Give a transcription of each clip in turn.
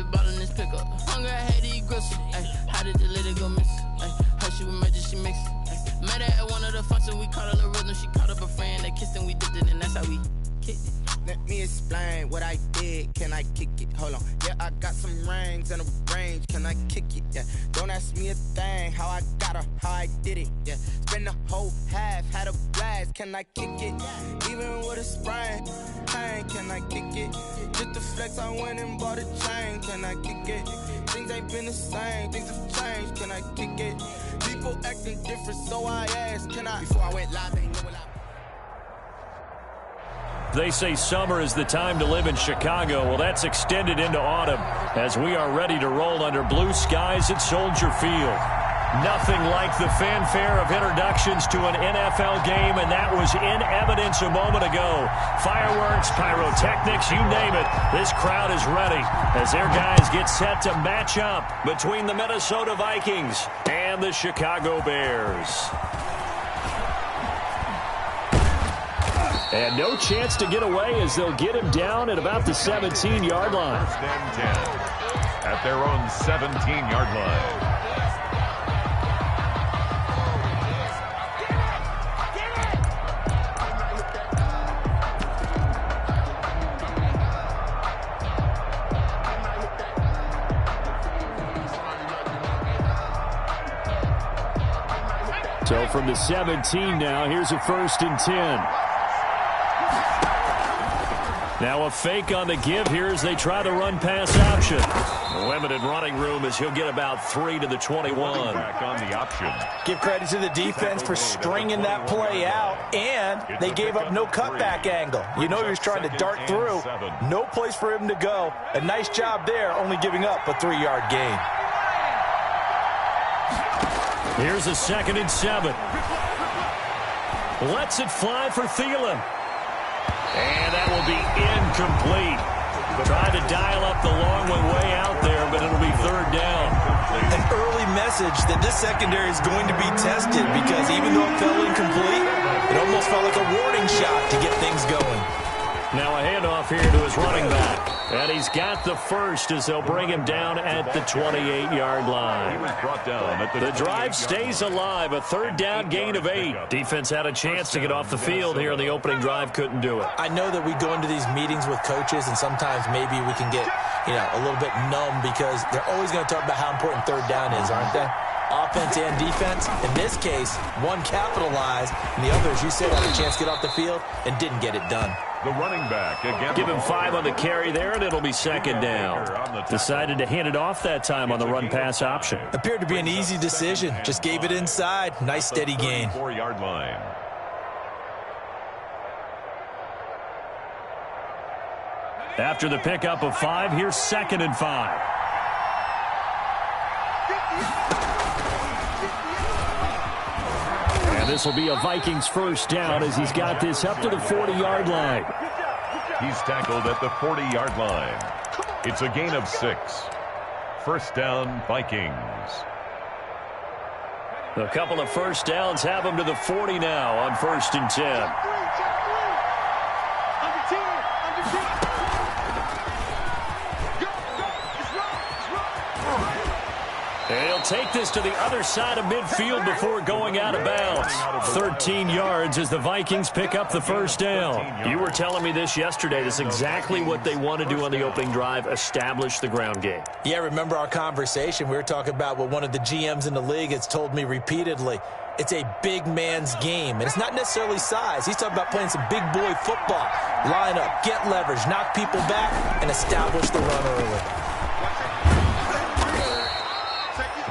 big ball in this pickup. Hunger, I had to eat gristle. How did the lady go miss? Her she was magic, she mixed. Met her at one of the functions, we caught her the rhythm. She caught up a friend, they kissed and we dipped it, and that's how we kicked it. Let me explain what I did. Can I kick it? Hold on. Yeah, I got some rings and a range. Can I kick it? Yeah. Don't ask me a thing. How I got her, how I did it. Yeah. Spend the whole half, had a blast. Can I kick it? Even with a sprain. Pain, can I kick it? Just the flex, I went and bought a chain. Can I kick it? Things ain't been the same. Things have changed. Can I kick it? People acting different, so I asked. Can I? Before I went live, they know what I. They say summer is the time to live in Chicago. Well, that's extended into autumn as we are ready to roll under blue skies at Soldier Field. Nothing like the fanfare of introductions to an NFL game, and that was in evidence a moment ago. Fireworks, pyrotechnics, you name it. This crowd is ready as their guys get set to match up between the Minnesota Vikings and the Chicago Bears. And no chance to get away as they'll get him down at about the 17-yard line. First and 10 at their own 17-yard line. So from the 17 now, here's a 1st and 10. Now a fake on the give here as they try the run-pass option. Limited running room as he'll get about 3 to the 21. Back on the option. Give credit to the defense for stringing that play out, and they gave up no cutback angle. You know he was trying to dart through. No place for him to go. A nice job there, only giving up a 3-yard gain. Here's a 2nd and 7. Lets it fly for Thielen. And that will be incomplete. Tried to dial up the long one way out there, but it'll be 3rd down. An early message that this secondary is going to be tested because even though it fell incomplete, it almost felt like a warning shot to get things going. Now a handoff here to his running back. And he's got the first as they'll bring him down at the 28-yard line. He was brought down at the drive stays alive. A 3rd down gain of 8. Defense had a chance to get off the field here in the opening drive. Couldn't do it. I know that we go into these meetings with coaches, and sometimes maybe we can get, a little bit numb because they're always going to talk about how important 3rd down is, aren't they? Offense and defense. In this case, one capitalized, and the other, as you said, had a chance to get off the field and didn't get it done. The running back again. Give him 5 on the carry there, and it'll be 2nd down. Decided to hand it off that time on the run-pass option. Appeared to be an easy decision. Just gave it inside. Nice, steady gain. 4-yard line. After the pickup of 5, here's 2nd and 5. And this will be a Vikings 1st down as he's got this up to the 40-yard line. He's tackled at the 40-yard line. It's a gain of 6. 1st down, Vikings. A couple of 1st downs have him to the 40 now on 1st and 10. And he'll take this to the other side of midfield before going out of bounds. 13 yards as the Vikings pick up the 1st down. You were telling me this yesterday. That's exactly what they want to do on the opening drive, establish the ground game. Yeah, remember our conversation. We were talking about what one of the GMs in the league has told me repeatedly. It's a big man's game, and it's not necessarily size. He's talking about playing some big boy football. Line up, get leverage, knock people back, and establish the run early.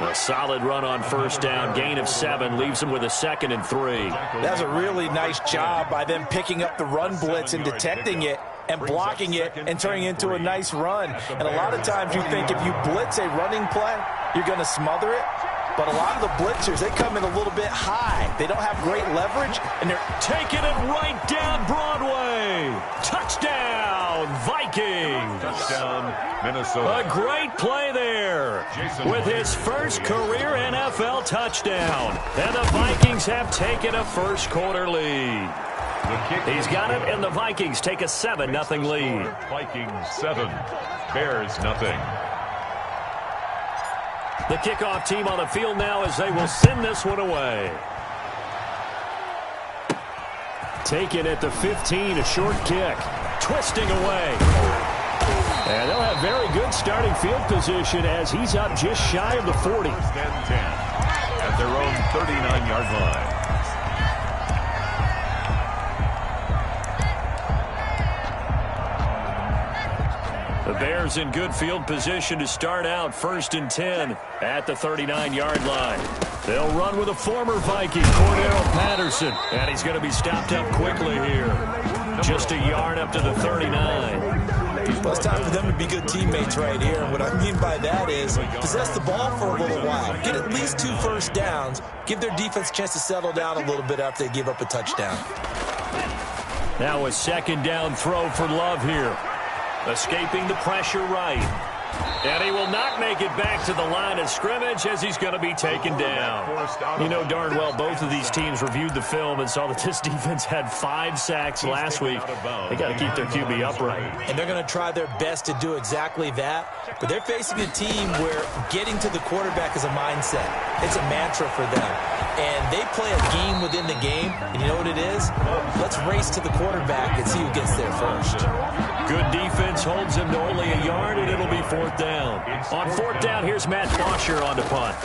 A solid run on 1st down. Gain of 7 leaves him with a 2nd and 3. That's a really nice job by them picking up the run blitz and detecting it and blocking it and turning it into a nice run. And a lot of times you think if you blitz a running play, you're going to smother it. But a lot of the blitzers, they come in a little bit high. They don't have great leverage, and they're taking it right down Broadway. Touchdown, Vikings. Touchdown, Minnesota. A great play there with his first career NFL touchdown. And the Vikings have taken a first quarter lead. He's got it, and the Vikings take a 7-0 lead. Vikings 7, Bears nothing. The kickoff team on the field now as they will send this one away. Taken at the 15, a short kick. Twisting away. And they'll have very good starting field position as he's up just shy of the 40. First and 10 at their own 39-yard line. The Bears in good field position to start out first and 10 at the 39-yard line. They'll run with a former Viking, Cordero Patterson, and he's going to be stopped up quickly here. Just a yard up to the 39. Well, it's time for them to be good teammates right here. And what I mean by that is possess the ball for a little while. Get at least 2 first downs. Give their defense a chance to settle down a little bit after they give up a touchdown. Now a second down throw for Love here. Escaping the pressure right. And he will not make it back to the line of scrimmage as he's going to be taken down. You know darn well both of these teams reviewed the film and saw that this defense had 5 sacks last week. They got to keep their QB upright. And they're going to try their best to do exactly that. But they're facing a team where getting to the quarterback is a mindset. It's a mantra for them. And they play a game within the game. And you know what it is? Let's race to the quarterback and see who gets there first. Good defense holds him to only a yard, and it'll be 4th down. On 4th down, here's Matt Bosher on to punt.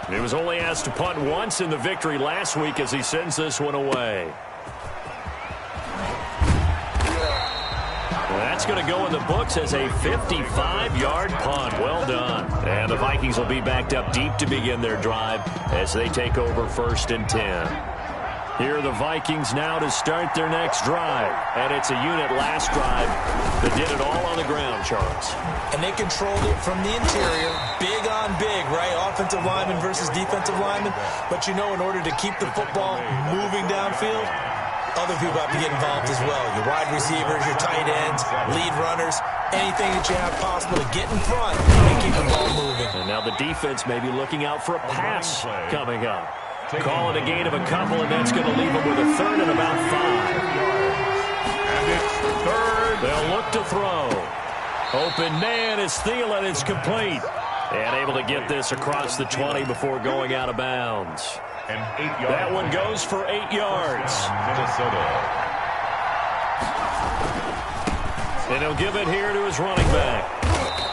He was only asked to punt once in the victory last week as he sends this one away. That's going to go in the books as a 55-yard punt. Well done. And the Vikings will be backed up deep to begin their drive as they take over first and 10. Here are the Vikings now to start their next drive. And it's a unit last drive that did it all on the ground, Charles. And they controlled it from the interior. Big on big, right? Offensive lineman versus defensive lineman. But you know, in order to keep the football moving downfield, other people have to get involved as well. Your wide receivers, your tight ends, lead runners, anything that you have possible to get in front and keep the ball moving. And now the defense may be looking out for a pass coming up. Call it a gain of a couple, and that's going to leave them with a 3rd and about 5. And it's 3rd. They'll look to throw. Open man is Thielen. It's complete. And able to get this across the 20 before going out of bounds. And 8 yards. That one goes for 8 yards. Minnesota. And he'll give it here to his running back.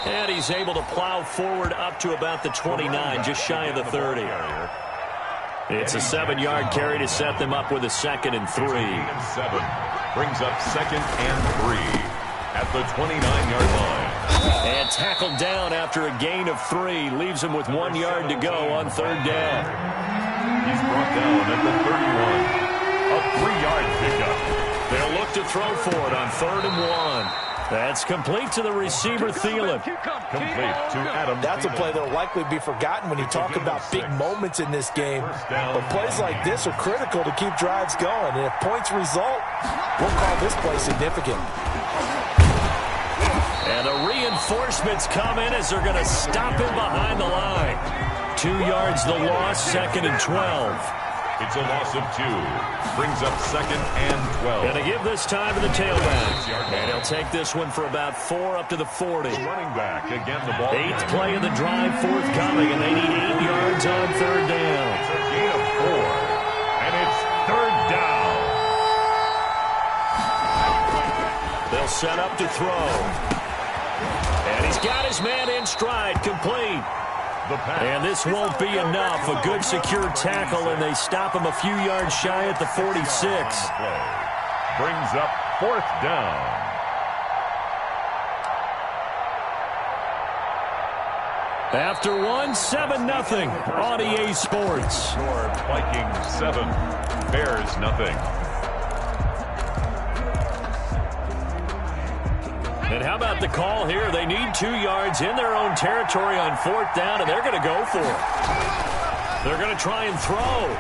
And he's able to plow forward up to about the 29, just shy of the 30. It's a 7-yard carry to set them up with a 2nd and 3. 7 brings up 2nd and 3 at the 29-yard line. And tackled down after a gain of 3. Leaves him with 1 yard to go on 3rd down. He's brought down at the 31. A 3-yard pickup. They'll look to throw for it on 3rd and 1. That's complete to the receiver, Thielen. Complete to Adam. That's a play that will likely be forgotten when you talk about big moments in this game. But plays like this are critical to keep drives going. And if points result, we'll call this play significant. And the reinforcements come in as they're going to stop him behind the line. 2 yards the loss, 2nd and 12. It's a loss of 2. Brings up 2nd and 12. Going to give this time to the tailback. And he'll take this one for about 4 up to the 40. Running back. Again, the ball. 8th play of the drive forthcoming, and they need 8 yards on 3rd down. It's a gain of 4. And it's 3rd down. They'll set up to throw. And he's got his man in stride, complete. And this won't be enough. A good secure tackle, and they stop him a few yards shy at the 46. Brings up 4th down. After one, 7-0 on EA Sports. Vikings 7, Bears nothing. And how about the call here? They need 2 yards in their own territory on 4th down, and they're going to go for it. They're going to try and throw.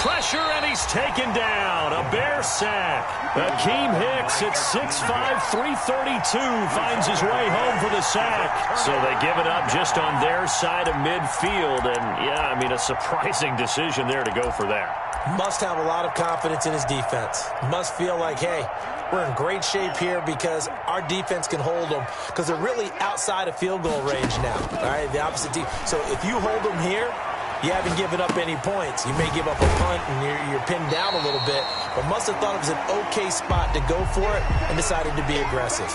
Pressure, and he's taken down. A Bear sack. Akeem Hicks at 6'5", 332 finds his way home for the sack. So they give it up just on their side of midfield. And, yeah, I mean, a surprising decision there to go for that. Must have a lot of confidence in his defense. Must feel like, hey, we're in great shape here because our defense can hold them because they're really outside of field goal range now, all right, the opposite team. So if you hold them here, you haven't given up any points. You may give up a punt and you're pinned down a little bit, but must have thought it was an okay spot to go for it and decided to be aggressive.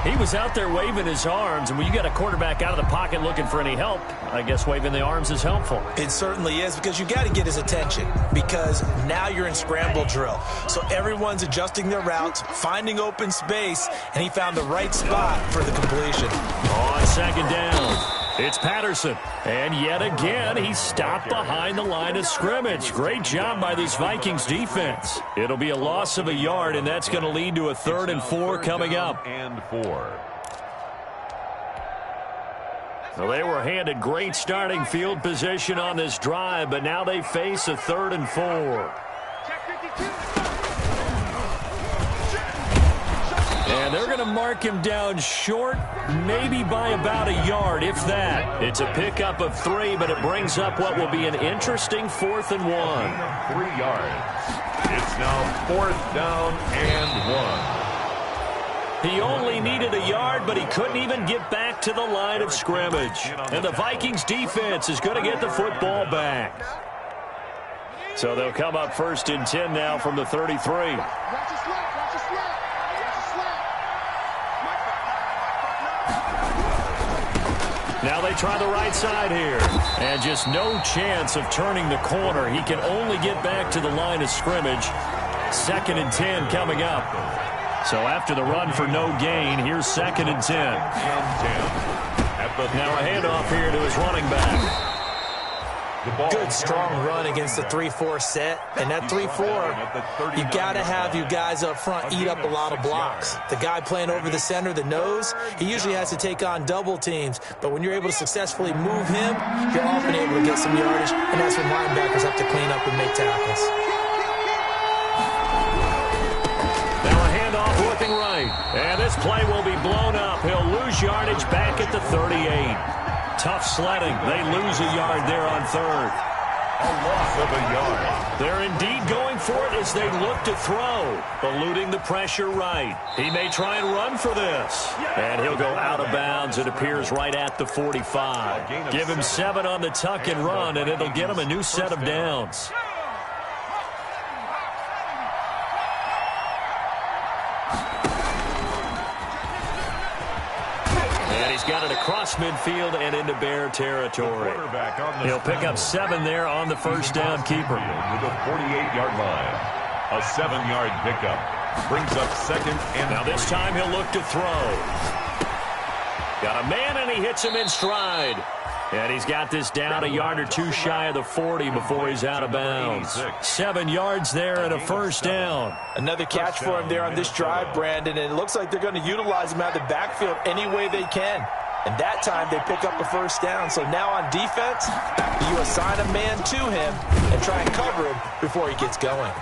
He was out there waving his arms, and when you got a quarterback out of the pocket looking for any help, I guess waving the arms is helpful. It certainly is, because you got to get his attention, because now you're in scramble drill. So everyone's adjusting their routes, finding open space, and he found the right spot for the completion. On second down, it's Patterson. And yet again, he stopped behind the line of scrimmage. Great job by this Vikings defense. It'll be a loss of a yard, and that's going to lead to a 3rd and 4 coming up. And 4. Well, they were handed great starting field position on this drive, but now they face a 3rd and 4. And they're going to mark him down short, maybe by about a yard, if that. It's a pickup of 3, but it brings up what will be an interesting 4th and 1. 3 yards. It's now 4th down and 1. He only needed a yard, but he couldn't even get back to the line of scrimmage. And the Vikings defense is going to get the football back. So they'll come up 1st and 10 now from the 33. Now they try the right side here. And just no chance of turning the corner. He can only get back to the line of scrimmage. 2nd and 10 coming up. So after the run for no gain, here's 2nd and 10. Now a handoff here to his running back. Good, strong run against the 3-4 set. And that 3-4, you got to have you guys up front eat up a lot of blocks. The guy playing over the center, the nose, he usually has to take on double teams. But when you're able to successfully move him, you're often able to get some yardage. And that's when linebackers have to clean up and make tackles. Looking right, and this play will be blown up. He'll lose yardage back at the 38. Tough sledding. They lose a yard there on 3rd. A loss of a yard. They're indeed going for it as they look to throw, eluding the pressure right. He may try and run for this, and he'll go out of bounds. It appears right at the 45. Give him 7 on the tuck and run, and it'll get him a new set of downs. Got it across midfield and into Bear territory. He'll pick up 7 there on the 1st down keeper. With a 48-yard line. A 7-yard pickup. Brings up 2nd and now this time he'll look to throw. Got a man and he hits him in stride. And he's got this down a yard or 2 shy of the 40 before he's out of bounds. 7 yards there and a 1st down. Another catch for him there on this drive, Brandon, and it looks like they're going to utilize him out of the backfield any way they can. And that time they pick up a 1st down. So now on defense, you assign a man to him and try and cover him before he gets going.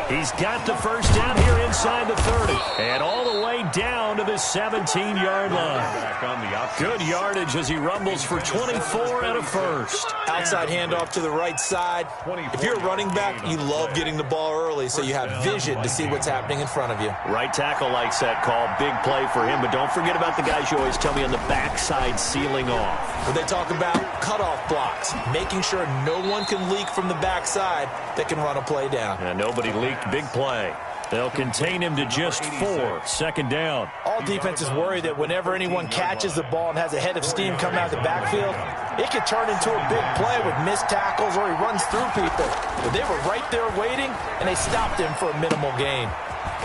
He's got the 1st down here inside the 30. And all the way down to the 17-yard line. Good yardage as he rumbles for 24 and a 1st. Outside handoff to the right side. If you're a running back, you love getting the ball early so you have vision to see what's happening in front of you. Right tackle likes that call. Big play for him. But don't forget about the guys you always tell me on the backside sealing off. When they talk about cutoff blocks, making sure no one can leak from the backside that can run a play down. And nobody leaked. Big play. They'll contain him to just 4. 2nd down. All defenses worry that whenever anyone catches the ball and has a head of steam coming out of the backfield, it could turn into a big play with missed tackles or he runs through people. But they were right there waiting, and they stopped him for a minimal gain.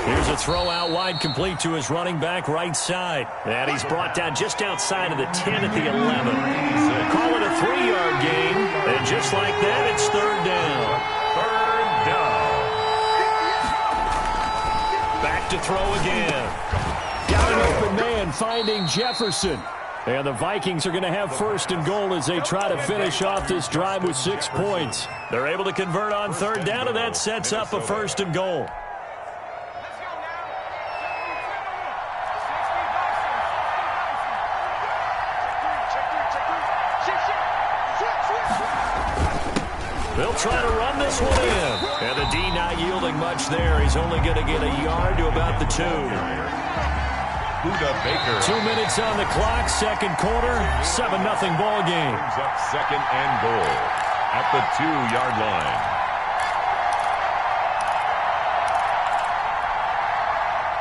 Here's a throw out wide complete to his running back right side. And he's brought down just outside of the 10 at the 11. Call it a 3-yard gain. And just like that, it's 3rd down. 3rd down. Back to throw again. Got an open man finding Jefferson. And the Vikings are going to have 1st and goal as they try to finish off this drive with 6 points. They're able to convert on 3rd down, and that sets up a 1st and goal. They'll try to run this one in. And the D not yielding much there. He's only going to get a yard to about the 2. Buda Baker. 2 minutes on the clock, second quarter, 7-0 ball game. Brings up second and goal at the 2-yard line.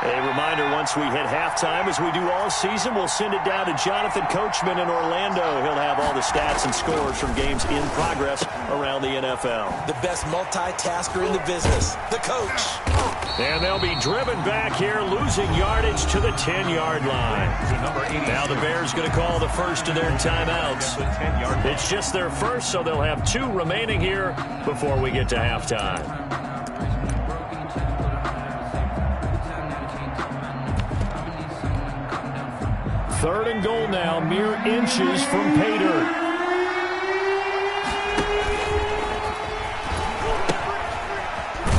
A reminder, once we hit halftime, as we do all season, we'll send it down to Jonathan Coachman in Orlando. He'll have all the stats and scores from games in progress around the NFL. The best multitasker in the business, the coach. And they'll be driven back here, losing yardage to the 10-yard line. Now the Bears going to call the first of their timeouts. It's just their first, so they'll have 2 remaining here before we get to halftime. Third and goal now, mere inches from pay dirt.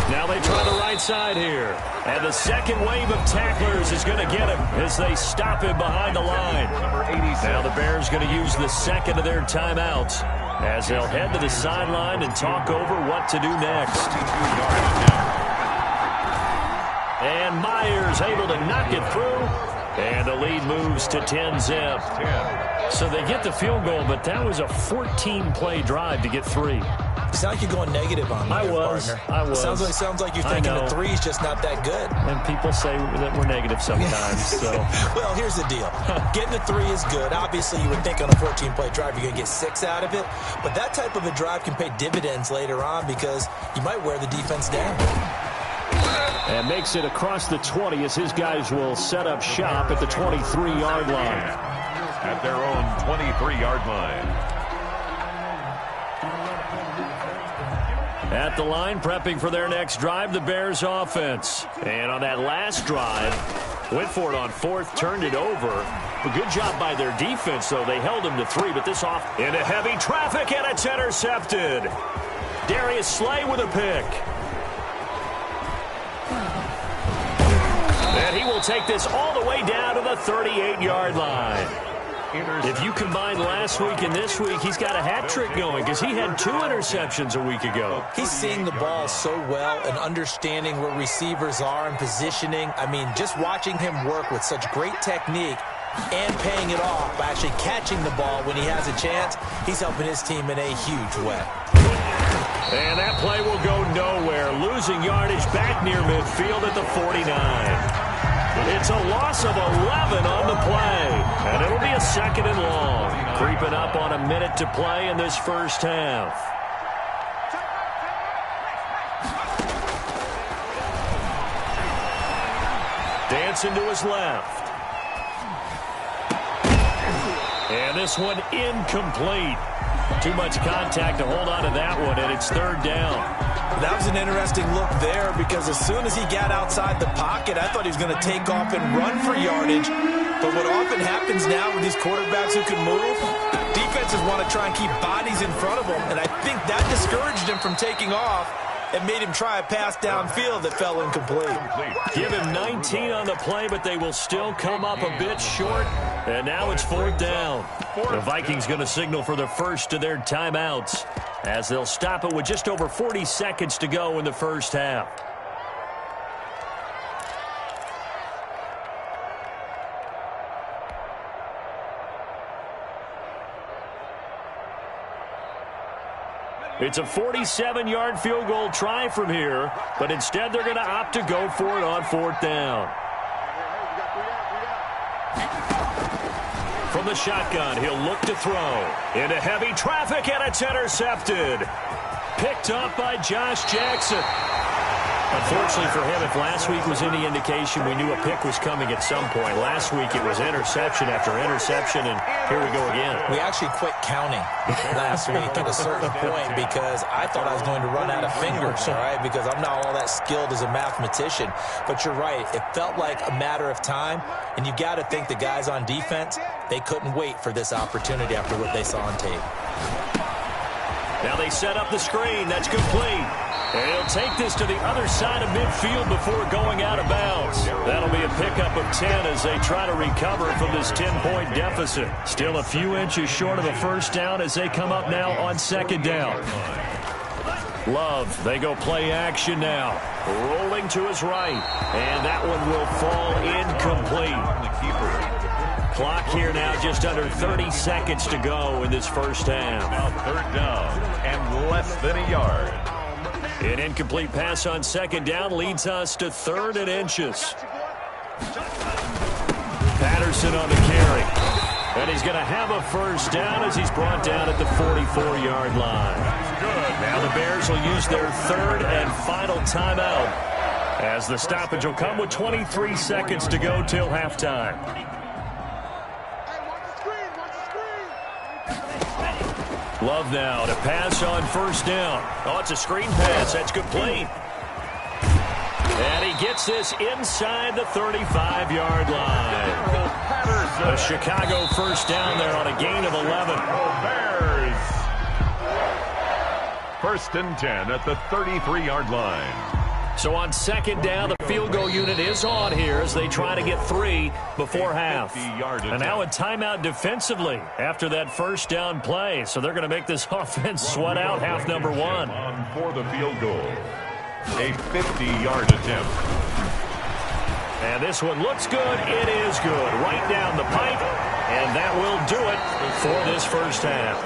Now they try the right side here. And the second wave of tacklers is going to get him as they stop him behind the line. Now the Bears going to use the second of their timeouts as they'll head to the sideline and talk over what to do next. And Myers able to knock it through. And the lead moves to 10-zip. So they get the field goal, but that was a 14-play drive to get 3. You sound like you're going negative on me, partner. I was. Sounds like you're thinking the 3's just not that good. And people say that we're negative sometimes. So. Well, here's the deal. Getting the 3 is good. Obviously, you would think on a 14-play drive you're going to get 6 out of it. But that type of a drive can pay dividends later on because you might wear the defense down. And makes it across the 20 as his guys will set up shop at the 23-yard line. At their own 23-yard line. At the line, prepping for their next drive, the Bears offense. And on that last drive, went for it on 4th, turned it over. A good job by their defense, though. They held him to 3, but this off into heavy traffic, and it's intercepted. Darius Slay with a pick. And he will take this all the way down to the 38-yard line. If you combine last week and this week, he's got a hat trick going because he had 2 interceptions a week ago. He's seeing the ball so well and understanding where receivers are and positioning. I mean, just watching him work with such great technique and paying it off by actually catching the ball when he has a chance, he's helping his team in a huge way. And that play will go nowhere. Losing yardage back near midfield at the 49. It's a loss of 11 on the play. And it'll be a 2nd and long. Creeping up on a minute to play in this first half. Dancing to his left. And this one incomplete. Too much contact to hold on to that one, and it's 3rd down. That was an interesting look there because as soon as he got outside the pocket, I thought he was going to take off and run for yardage. But what often happens now with these quarterbacks who can move, defenses want to try and keep bodies in front of them, and I think that discouraged him from taking off and made him try a pass downfield that fell incomplete. Give him 19 on the play, but they will still come up a bit short. And now it's 4th down. The Vikings going to signal for the first of their timeouts as they'll stop it with just over 40 seconds to go in the first half. It's a 47-yard field goal try from here, but instead they're going to opt to go for it on 4th down. From the shotgun, he'll look to throw. Into heavy traffic, and it's intercepted. Picked up by Josh Jackson. Unfortunately for him, if last week was any indication, we knew a pick was coming at some point. Last week it was interception after interception, and here we go again. We actually quit counting last week at a certain point because I thought I was going to run out of fingers, all right, because I'm not all that skilled as a mathematician. But you're right. It felt like a matter of time, and you got to think the guys on defense, they couldn't wait for this opportunity after what they saw on tape. Now they set up the screen. That's complete. And he'll take this to the other side of midfield before going out of bounds. That'll be a pickup of 10 as they try to recover from this 10-point deficit. Still a few inches short of a first down as they come up now on 2nd down. Love, they go play action now. Rolling to his right. And that one will fall incomplete. Clock here now just under 30 seconds to go in this first half. Now third down and less than a yard. An incomplete pass on second down leads us to third and inches. Patterson on the carry. And he's going to have a first down as he's brought down at the 44-yard line. Good. Now the Bears will use their third and final timeout as the stoppage will come with 23 seconds to go till halftime. Love now to pass on first down. Oh, it's a screen pass. That's complete. And he gets this inside the 35-yard line. A Chicago first down there on a gain of 11. Bears. First and 10 at the 33-yard line. So on second down, the field goal unit is on here as they try to get 3 before half. And now a timeout defensively after that first down play. So they're going to make this offense sweat out half number 1. On for the field goal. A 50-yard attempt. And this one looks good. It is good. Right down the pipe. And that will do it for this first half.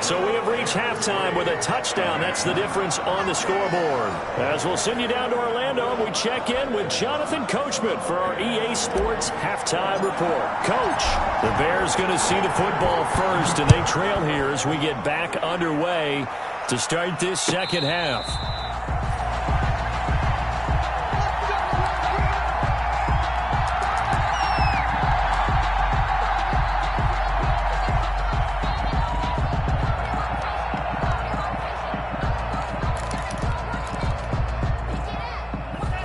So we have reached halftime with a touchdown. That's the difference on the scoreboard. As we'll send you down to Orlando, we check in with Jonathan Coachman for our EA Sports Halftime Report. Coach, the Bears going to see the football first, and they trail here as we get back underway to start this second half.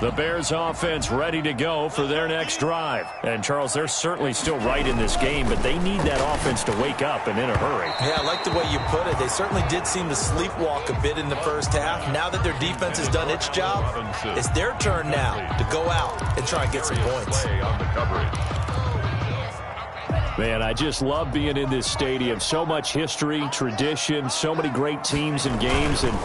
The Bears offense ready to go for their next drive. And, Charles, they're certainly still right in this game, but they need that offense to wake up and in a hurry. Yeah, I like the way you put it. They certainly did seem to sleepwalk a bit in the first half. Now that their defense has done its job, it's their turn now to go out and try and get some points. Man, I just love being in this stadium. So much history, tradition, so many great teams and games, and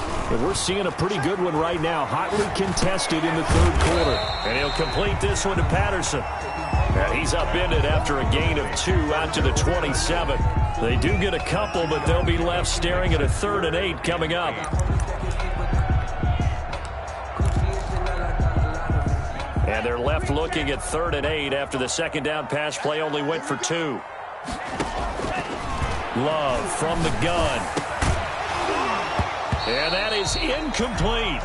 we're seeing a pretty good one right now. Hotly contested in the third quarter. And he'll complete this one to Patterson. And he's upended after a gain of 2 out to the 27. They do get a couple, but they'll be left staring at a 3rd and 8 coming up. And they're left looking at 3rd and 8 after the second down pass play only went for 2. Love from the gun. And that is incomplete.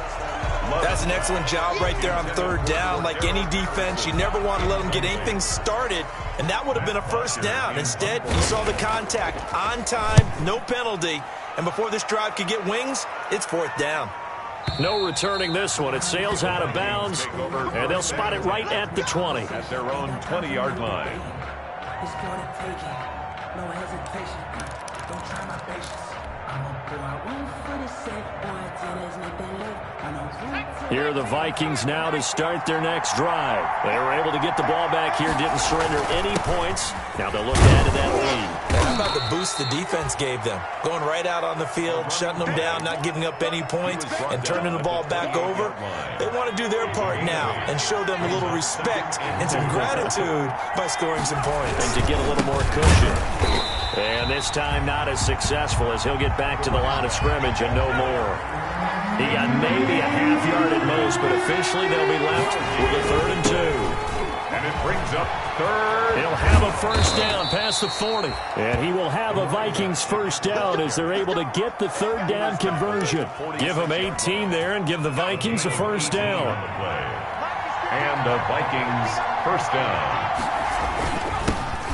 That's an excellent job right there on 3rd down. Like any defense, you never want to let them get anything started, and that would have been a first down. Instead, you saw the contact on time, no penalty, and before this drive could get wings, it's 4th down. No returning this one. It sails out of bounds, and they'll spot it right at the 20. At their own 20-yard line. No hesitation. Don't try my patience. I'm gonna pull out one for the safe boy. There's nothing left. Here are the Vikings now to start their next drive. They were able to get the ball back here, didn't surrender any points. Now they'll look to add to that lead. How about the boost the defense gave them? Going right out on the field, shutting them down, not giving up any points, and turning the ball back over. They want to do their part now and show them a little respect and some gratitude by scoring some points. And to get a little more cushion. And this time not as successful as he'll get back to the line of scrimmage and no more. He got maybe a half yard at most, but officially they'll be left with a 3rd and 2. And it brings up 3rd. He'll have a first down past the 40. And he will have a Vikings first down as they're able to get the 3rd down conversion. Give them 18 there and give the Vikings a first down. And the Vikings first down.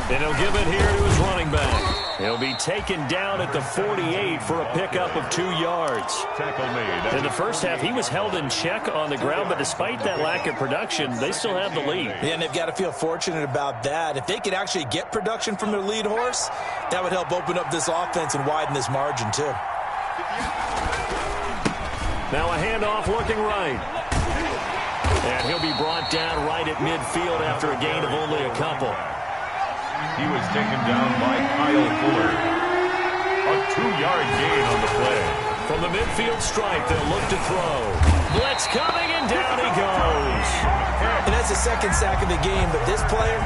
And he'll give it here to his running back. He'll be taken down at the 48 for a pickup of 2 yards. Tackle made. In the first half, he was held in check on the ground, but despite that lack of production, they still have the lead. Yeah, and they've got to feel fortunate about that. If they could actually get production from their lead horse, that would help open up this offense and widen this margin, too. Now a handoff looking right. And he'll be brought down right at midfield after a gain of only a couple. He was taken down by Kyle Fuller. A 2-yard gain on the play. From the midfield stripe, they'll look to throw. Blitz coming, and down he goes. And that's the second sack of the game, but this player,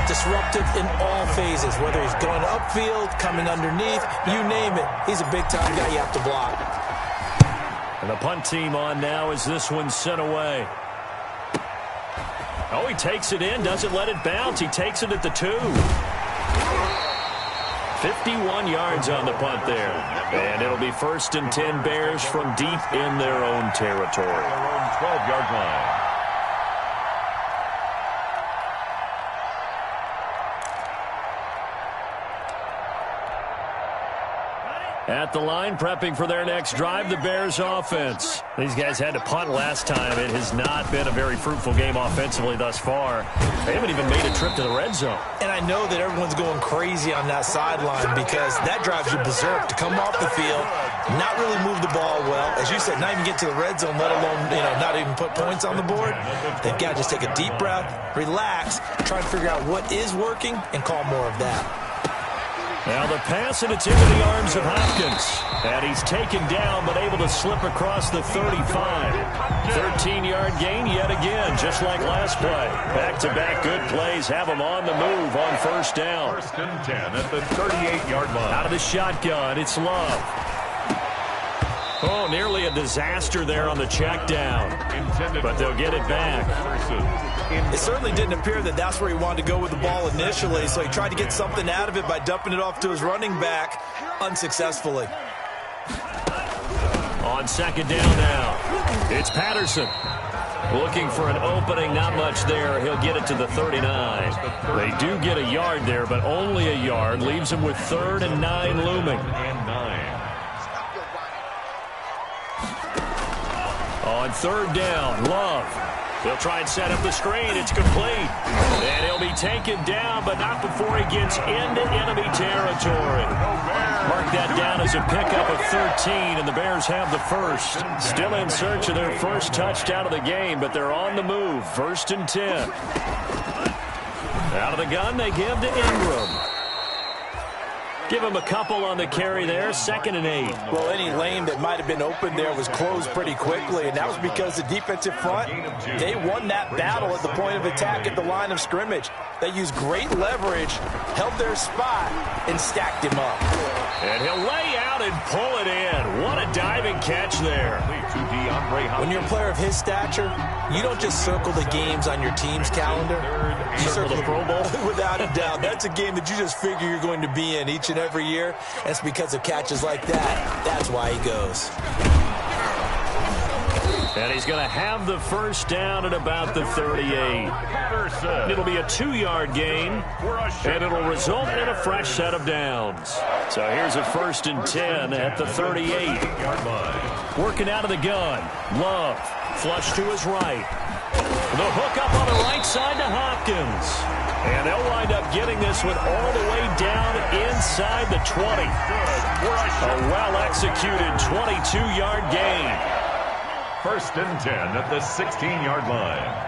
disruptive in all phases, whether he's going upfield, coming underneath, you name it. He's a big-time guy you have to block. And the punt team on now as this one's sent away. Oh, he takes it in, doesn't let it bounce. He takes it at the 2. 51 yards on the punt there. And it'll be 1st and 10 Bears from deep in their own territory. Their own 12-yard line. At the line, prepping for their next drive, the Bears offense. These guys had to punt last time. It has not been a very fruitful game offensively thus far. They haven't even made a trip to the red zone. And I know that everyone's going crazy on that sideline because that drives you berserk to come off the field, not really move the ball well. As you said, not even get to the red zone, let alone, not even put points on the board. They've got to just take a deep breath, relax, try to figure out what is working, and call more of that. Now the pass, and it's into the arms of Hopkins. And he's taken down, but able to slip across the 35. 13-yard gain yet again, just like last play. Back-to-back good plays have him on the move on 1st down. 1st and 10 at the 38-yard line. Out of the shotgun, it's Love. Oh, nearly a disaster there on the check down. But they'll get it back. It certainly didn't appear that that's where he wanted to go with the ball initially, so he tried to get something out of it by dumping it off to his running back unsuccessfully. On 2nd down now, it's Patterson. Looking for an opening, not much there. He'll get it to the 39. They do get a yard there, but only a yard. Leaves him with 3rd and 9 looming. On 3rd down, Love. He'll try and set up the screen. It's complete. And he'll be taken down, but not before he gets into enemy territory. Mark that down as a pickup of 13, and the Bears have the 1st. Still in search of their 1st touchdown of the game, but they're on the move. 1st and 10. Out of the gun, they give to Ingram. Give him a couple on the carry there. 2nd and 8. Well, any lane that might have been open there was closed pretty quickly, and that was because the defensive front, they won that battle at the point of attack at the line of scrimmage. They used great leverage, held their spot, and stacked him up. And he'll lay out and pull it in. What a diving catch there. When you're a player of his stature, you don't just circle the games on your team's calendar. You circle the Pro Bowl. Without a doubt. That's a game that you just figure you're going to be in each and every year. And it's because of catches like that. That's why he goes. And he's going to have the 1st down at about the 38. It'll be a 2-yard gain, and it'll result in a fresh set of downs. So here's a 1st and 10 at the 38. Working out of the gun. Love, flush to his right. The hook up on the right side to Hopkins. And they'll wind up getting this one all the way down inside the 20. A well-executed 22-yard gain. 1st and 10 at the 16-yard line.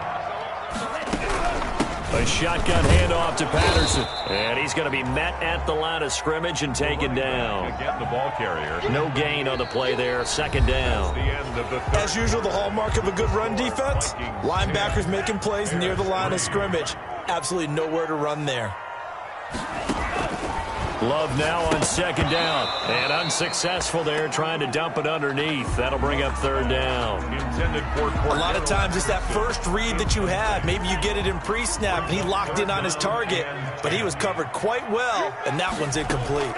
A shotgun handoff to Patterson. And he's going to be met at the line of scrimmage and taken down. Again, the ball carrier. No gain on the play there. 2nd down. As usual, the hallmark of a good run defense, linebackers making plays near the line of scrimmage. Absolutely nowhere to run there. Love now on 2nd down. And unsuccessful there, trying to dump it underneath. That'll bring up 3rd down. A lot of times it's that first read that you had. Maybe you get it in pre-snap, and he locked in on his target, but he was covered quite well, and that one's incomplete.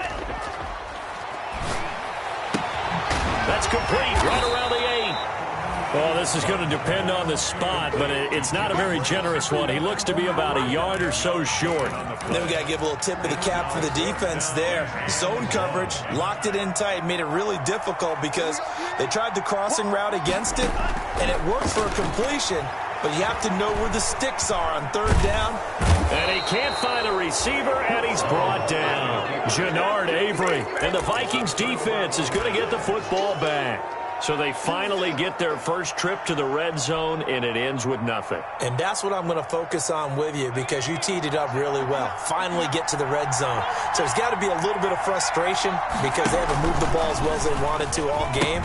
That's complete, right around the 8. Well, this is going to depend on the spot, but it's not a very generous one. He looks to be about a yard or so short. Then we got to give a little tip of the cap for the defense there. Zone coverage, locked it in tight, made it really difficult because they tried the crossing route against it, and it worked for a completion, but you have to know where the sticks are on 3rd down. And he can't find a receiver, and he's brought down. Jannard Avery, and the Vikings defense is going to get the football back. So they finally get their first trip to the red zone, and it ends with nothing. And that's what I'm going to focus on with you because you teed it up really well. Finally get to the red zone. So there's got to be a little bit of frustration because they haven't moved the ball as well as they wanted to all game.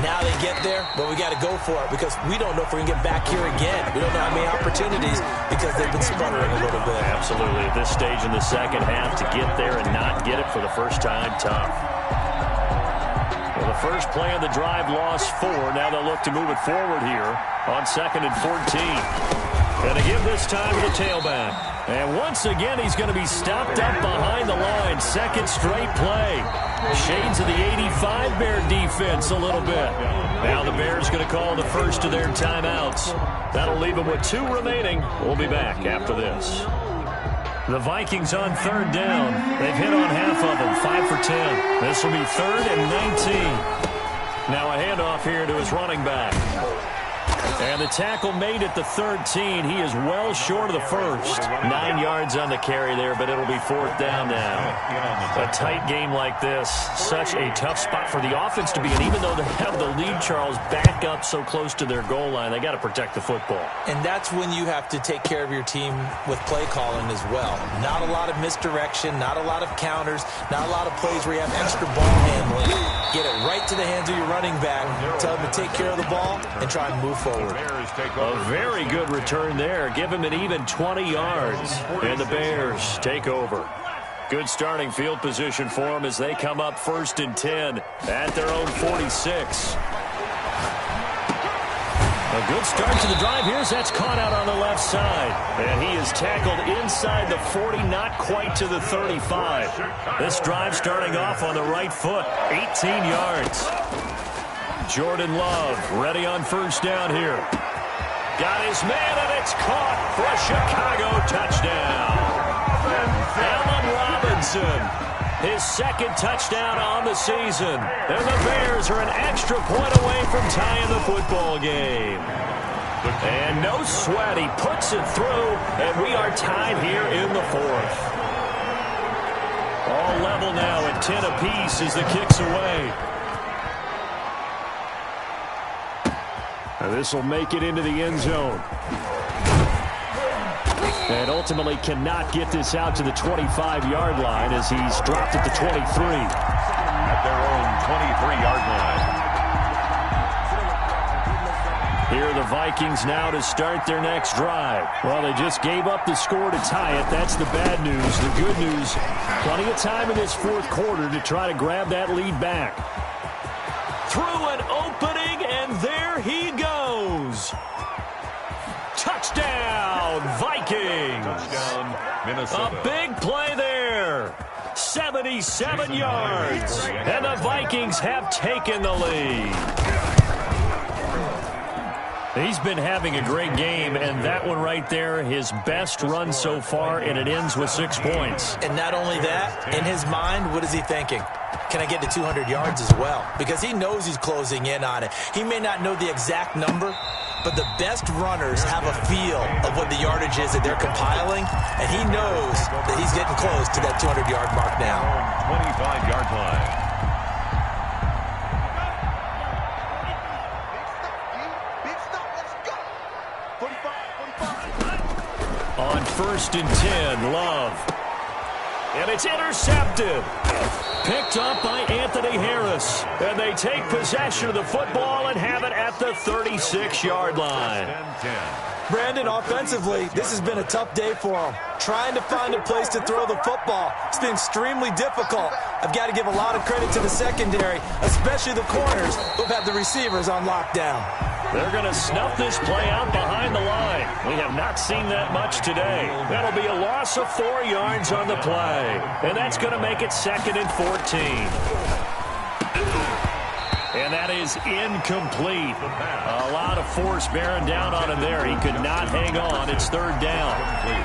Now they get there, but we got to go for it because we don't know if we're going to get back here again. We don't know how many opportunities because they've been sputtering a little bit. Absolutely. At this stage in the second half, to get there and not get it for the first time, tough. Well, the first play of the drive lost 4. Now they'll look to move it forward here on 2nd and 14. And to give this time to the tailback. And once again, he's going to be stopped up behind the line. Second straight play. Shades of the 85 Bear defense a little bit. Now the Bears going to call the first of their timeouts. That'll leave them with 2 remaining. We'll be back after this. The Vikings on 3rd down. They've hit on half of them, 5 for 10. This will be 3rd and 19. Now a handoff here to his running back. And the tackle made at the 13. He is well short of the first. 9 yards on the carry there, but it'll be 4th down now. A tight game like this, such a tough spot for the offense to be in. Even though they have the lead, Charles, back up so close to their goal line, they got to protect the football. And that's when you have to take care of your team with play calling as well. Not a lot of misdirection, not a lot of counters, not a lot of plays where you have extra ball handling. Get it right to the hands of your running back, tell him to take care of the ball, and try and move forward. A very good return there. Give him an even 20 yards. And the Bears take over. Good starting field position for them as they come up 1st and 10 at their own 46. A good start to the drive here as that's caught out on the left side. And he is tackled inside the 40, not quite to the 35. This drive starting off on the right foot, 18 yards. Jordan Love ready on 1st down here. Got his man, and it's caught for a Chicago touchdown. Allen Robinson, his 2nd touchdown on the season. And the Bears are an extra point away from tying the football game. And no sweat, he puts it through, and we are tied here in the 4th. All level now at 10 apiece as the kick's away. This will make it into the end zone. And ultimately cannot get this out to the 25-yard line as he's dropped at the 23. At their own 23-yard line. Here are the Vikings now to start their next drive. Well, they just gave up the score to tie it. That's the bad news. The good news, plenty of time in this 4th quarter to try to grab that lead back. Through an opening, and there he goes. Touchdown, Vikings. Touchdown, Minnesota. A big play there. 77 yards. And the Vikings have taken the lead. He's been having a great game, and that one right there, his best run so far, and it ends with 6 points. And not only that, in his mind, what is he thinking? Can I get to 200 yards as well? Because he knows he's closing in on it. He may not know the exact number, but the best runners have a feel of what the yardage is that they're compiling, and he knows that he's getting close to that 200-yard mark now. 25-yard line. On 1st and 10, Love. And it's intercepted. Picked up by Anthony Harris. And they take possession of the football and have it at the 36-yard line. Brandon, offensively, this has been a tough day for him. Trying to find a place to throw the football. It's been extremely difficult. I've got to give a lot of credit to the secondary, especially the corners who've had the receivers on lockdown. They're going to snuff this play out behind the line. We have not seen that much today. That'll be a loss of 4 yards on the play. And that's going to make it 2nd and 14. And that is incomplete. A lot of force bearing down on him there. He could not hang on. It's 3rd down.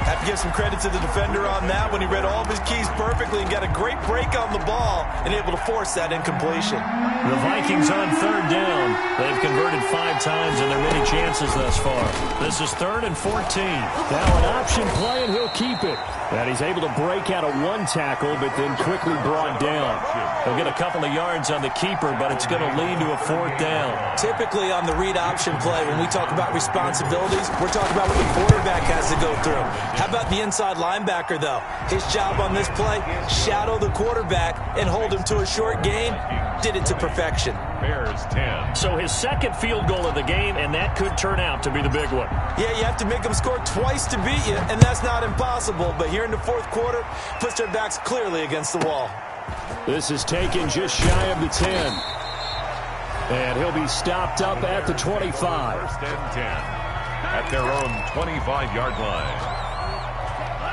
Have to give some credit to the defender on that when he read all of his keys perfectly and got a great break on the ball and able to force that incompletion. The Vikings on 3rd down. They've converted 5 times in their many chances thus far. This is 3rd and 14. Now an option play, and he'll keep it. And he's able to break out of 1 tackle, but then quickly brought down. He'll get a couple of yards on the keeper, but it's going to would lead to a 4th down. Typically on the read option play, when we talk about responsibilities, we're talking about what the quarterback has to go through. How about the inside linebacker, though? His job on this play, shadow the quarterback and hold him to a short gain. Did it to perfection. Bears 10. So his second field goal of the game, and that could turn out to be the big one. Yeah, you have to make them score twice to beat you, and that's not impossible. But here in the 4th quarter, puts their backs clearly against the wall. This is taken just shy of the 10. And he'll be stopped up at the 25. 1st and 10 at their own 25-yard line.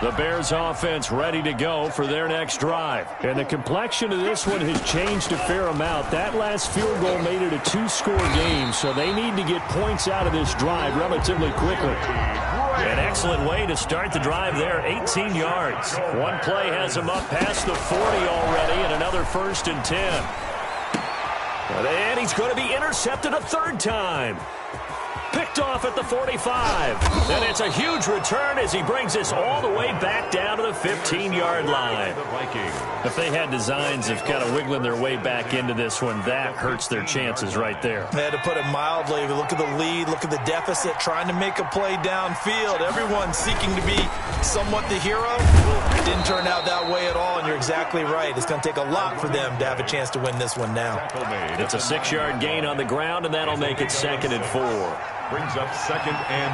The Bears offense ready to go for their next drive. And the complexion of this one has changed a fair amount. That last field goal made it a 2-score game, so they need to get points out of this drive relatively quickly. An excellent way to start the drive there, 18 yards. One play has them up past the 40 already, and another 1st and 10. And he's going to be intercepted a 3rd time. Picked off at the 45. And it's a huge return as he brings this all the way back down to the 15-yard line. If they had designs of kind of wiggling their way back into this one, that hurts their chances right there. They had to put it mildly. Look at the lead. Look at the deficit. Trying to make a play downfield. Everyone seeking to be somewhat the hero. It didn't turn out that way at all, and you're exactly right. It's going to take a lot for them to have a chance to win this one now. It's a 6-yard gain on the ground, and that'll make it 2nd and 4. Brings up 2nd and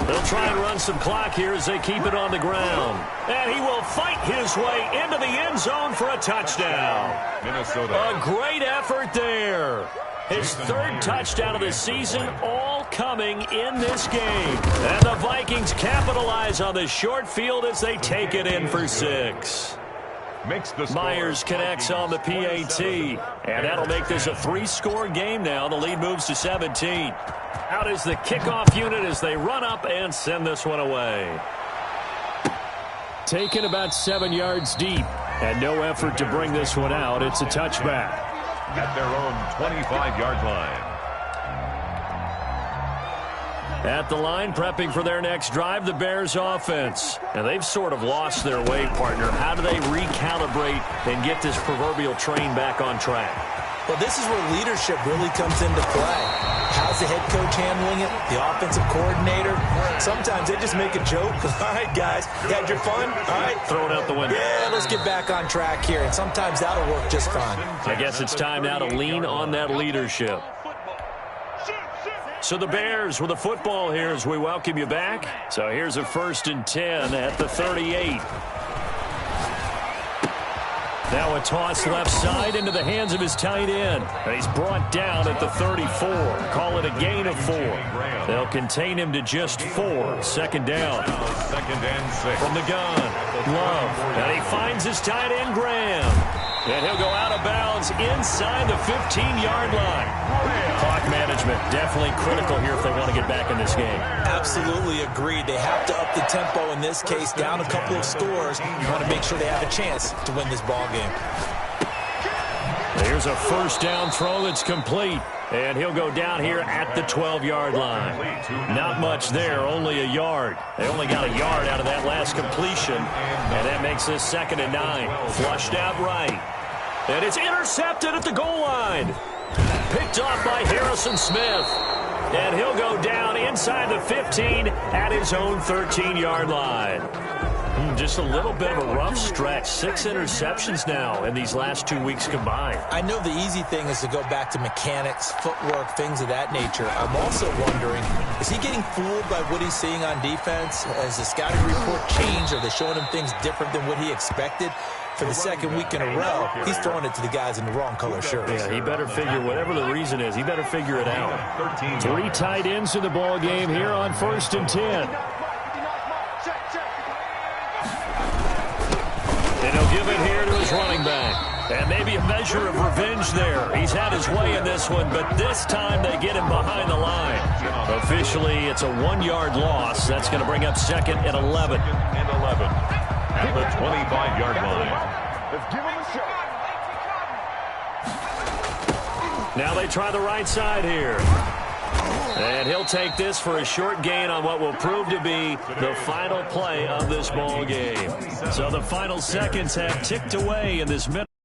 4. They'll try and run some clock here as they keep it on the ground. And he will fight his way into the end zone for a touchdown. Minnesota. A great effort there. His 3rd touchdown of the season, all coming in this game. And the Vikings capitalize on the short field as they take it in for 6. Myers connects on the PAT, and that'll make this a 3-score game now. The lead moves to 17. Out is the kickoff unit as they run up and send this one away. Taken about 7 yards deep, and no effort to bring this one out. It's a touchback. At their own 25-yard line. At the line, prepping for their next drive, the Bears offense. And they've sort of lost their way, partner. How do they recalibrate and get this proverbial train back on track? Well, this is where leadership really comes into play. How's the head coach handling it? The offensive coordinator? Sometimes they just make a joke. All right, guys, you had your fun? All right. Throw it out the window. Yeah, let's get back on track here. And sometimes that'll work just fine. I guess it's time now to lean on that leadership. So the Bears with the football here as we welcome you back. So here's a 1st and 10 at the 38. Now a toss left side into the hands of his tight end. And he's brought down at the 34. Call it a gain of 4. They'll contain him to just 4. 2nd down. 2nd and 6. From the gun, Love. And he finds his tight end, Graham. And he'll go out of bounds inside the 15-yard line. Clock management definitely critical here if they want to get back in this game. Absolutely agreed. They have to up the tempo in this case, down a couple of scores. You want to make sure they have a chance to win this ball game. Here's a 1st down throw that's complete. And he'll go down here at the 12-yard line. Not much there, only a yard. They only got a yard out of that last completion. And that makes this 2nd and 9. Flushed out right. And it's intercepted at the goal line. Picked off by Harrison Smith. And he'll go down inside the 15 at his own 13-yard line. Just a little bit of a rough stretch. 6 interceptions now in these last 2 weeks combined. I know the easy thing is to go back to mechanics, footwork, things of that nature. I'm also wondering, is he getting fooled by what he's seeing on defense? Has the scouting report changed? Are they showing him things different than what he expected? For the 2nd week in a row, he's throwing it to the guys in the wrong color shirts. Yeah, he better figure, whatever the reason is, he better figure it out. 3 tight ends in the ball game here on 1st and 10. And he'll give it here to his running back. And maybe a measure of revenge there. He's had his way in this one, but this time they get him behind the line. Officially, it's a 1-yard loss. That's going to bring up 2nd and 11. At the 25-yard line. Let's give him a shot. Now they try the right side here. And he'll take this for a short gain on what will prove to be the final play of this ball game. So the final seconds have ticked away in this minute.